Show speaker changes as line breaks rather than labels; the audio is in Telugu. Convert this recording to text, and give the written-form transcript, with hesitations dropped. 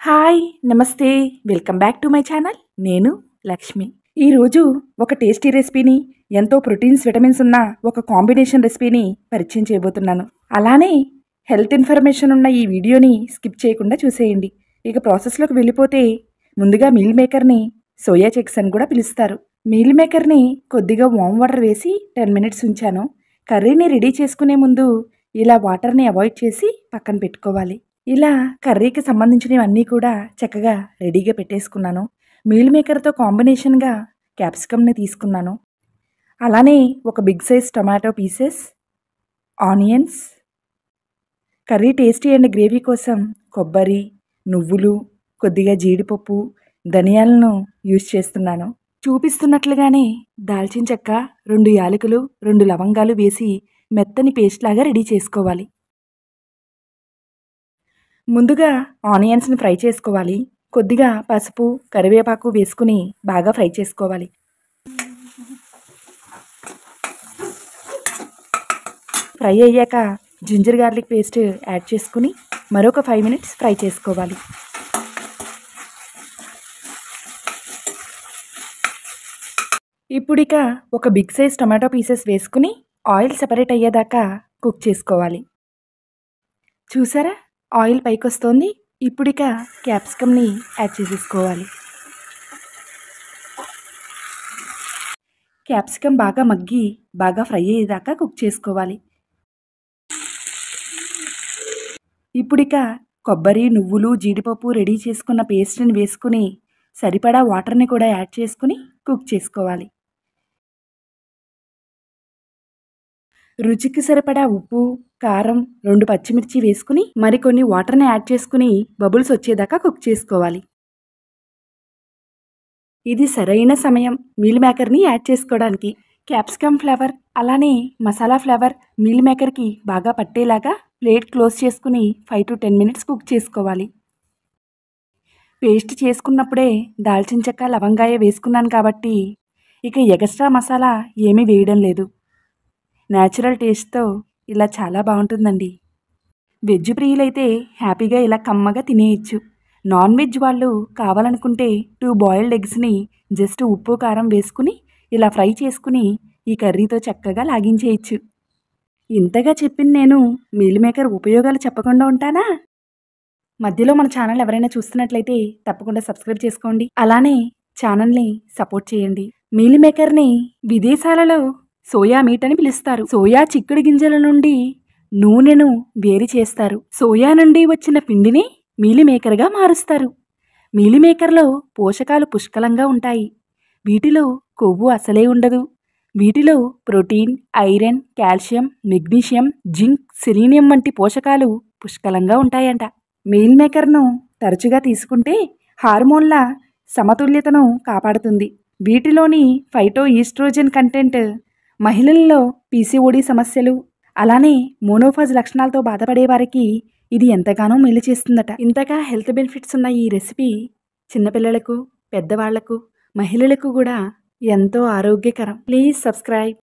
హాయ్ నమస్తే welcome back to my channel. నేను లక్ష్మి. ఈరోజు ఒక టేస్టీ రెసిపీని, ఎంతో ప్రోటీన్స్ విటమిన్స్ ఉన్న ఒక కాంబినేషన్ రెసిపీని పరిచయం చేయబోతున్నాను. అలానే హెల్త్ ఇన్ఫర్మేషన్ ఉన్న ఈ వీడియోని స్కిప్ చేయకుండా చూసేయండి. ఇక ప్రాసెస్లోకి వెళ్ళిపోతే, ముందుగా మీల్ మేకర్ని సోయా చిక్స్ అని కూడా పిలుస్తారు. మీల్ మేకర్ని కొద్దిగా వామ్ వాటర్ వేసి 10 మినిట్స్ ఉంచాను. కర్రీని రెడీ చేసుకునే ముందు ఇలా వాటర్ని అవాయిడ్ చేసి పక్కన పెట్టుకోవాలి. ఇలా కర్రీకి సంబంధించినవన్నీ కూడా చక్కగా రెడీగా పెట్టేసుకున్నాను. మీల్ మేకర్తో కాంబినేషన్గా క్యాప్సికమ్ని తీసుకున్నాను. అలానే ఒక big size tomato pieces, onions, curry tasty and gravy కోసం కొబ్బరి, నువ్వులు, కొద్దిగా జీడిపప్పు, ధనియాలను యూజ్ చేస్తున్నాను. చూపిస్తున్నట్లుగానే దాల్చిన చెక్క, 2 యాలకులు, 2 లవంగాలు వేసి మెత్తని పేస్ట్ లాగా రెడీ చేసుకోవాలి. ముందుగా ఆనియన్స్ని ఫ్రై చేసుకోవాలి. కొద్దిగా పసుపు, కరివేపాకు వేసుకుని బాగా ఫ్రై చేసుకోవాలి. ఫ్రై అయ్యాక జింజర్ గార్లిక్ పేస్ట్ యాడ్ చేసుకుని మరొక 5 మినిట్స్ ఫ్రై చేసుకోవాలి. ఇప్పుడిక ఒక బిగ్ సైజ్ టొమాటో పీసెస్ వేసుకుని ఆయిల్ సెపరేట్ అయ్యేదాకా కుక్ చేసుకోవాలి. చూసారా, ఆయిల్ పైకి వస్తుంది. ఇప్పుడిక క్యాప్సికమ్ని యాడ్ చేసేసుకోవాలి. క్యాప్సికమ్ బాగా మగ్గి బాగా ఫ్రై అయ్యేదాకా కుక్ చేసుకోవాలి. ఇప్పుడిక కొబ్బరి, నువ్వులు, జీడిపప్పు రెడీ చేసుకున్న పేస్ట్ని వేసుకుని సరిపడా వాటర్ని కూడా యాడ్ చేసుకుని కుక్ చేసుకోవాలి. రుచికి సరిపడా ఉప్పు, కారం, 2 పచ్చిమిర్చి వేసుకుని మరికొన్ని వాటర్ని యాడ్ చేసుకుని బబుల్స్ వచ్చేదాకా కుక్ చేసుకోవాలి. ఇది సరైన సమయం మీల్ మేకర్ని యాడ్ చేసుకోవడానికి. క్యాప్సికమ్ ఫ్లేవర్ అలానే మసాలా ఫ్లేవర్ మీల్ మేకర్కి బాగా పట్టేలాగా ప్లేట్ క్లోజ్ చేసుకుని 5 to 10 మినిట్స్ కుక్ చేసుకోవాలి. పేస్ట్ చేసుకున్నప్పుడే దాల్చిన చెక్క, లవంగాయ వేసుకున్నాను కాబట్టి ఇక ఎక్స్ట్రా మసాలా ఏమీ వేయడం లేదు. న్యాచురల్ టేస్ట్తో ఇలా చాలా బాగుంటుందండి. వెజ్ ప్రియులైతే హ్యాపీగా ఇలా కమ్మగా తినేయచ్చు. నాన్ వెజ్ వాళ్ళు కావాలనుకుంటే 2 బాయిల్డ్ ఎగ్స్ని జస్ట్ ఉప్పు, కారం వేసుకుని ఇలా ఫ్రై చేసుకుని ఈ కర్రీతో చక్కగా లాగించేయచ్చు. ఇంతగా చెప్పింది నేను మీల్ మేకర్ ఉపయోగాలు చెప్పకుండా ఉంటానా? మధ్యలో మన ఛానల్ ఎవరైనా చూస్తున్నట్లయితే తప్పకుండా సబ్స్క్రైబ్ చేసుకోండి. అలానే ఛానల్ని సపోర్ట్ చేయండి. మీల్ మేకర్ని విదేశాలలో సోయా మీట్ అని పిలుస్తారు. సోయా చిక్కుడు గింజల నుండి నూనెను వేరు చేస్తారు. సోయా నుండి వచ్చిన పిండిని మీల్ మేకర్గా మారుస్తారు. మీల్ మేకర్లో పోషకాలు పుష్కలంగా ఉంటాయి. వీటిలో కొవ్వు అసలే ఉండదు. వీటిలో protein, iron, calcium, magnesium, zinc, selenium వంటి పోషకాలు పుష్కలంగా ఉంటాయంట. మీల్ మేకర్ను తరచుగా తీసుకుంటే హార్మోన్ల సమతుల్యతను కాపాడుతుంది. వీటిలోని ఫైటో ఈస్ట్రోజన్ కంటెంట్ మహిళల్లో పీసీఓడి సమస్యలు అలానే మోనోఫాజ్ లక్షణాలతో బాధపడే వారికి ఇది ఎంతగానో మేలు చేస్తుందట. ఇంతగా హెల్త్ బెనిఫిట్స్ ఉన్న ఈ రెసిపీ చిన్నపిల్లలకు, పెద్దవాళ్లకు, మహిళలకు కూడా ఎంతో ఆరోగ్యకరం. Please subscribe.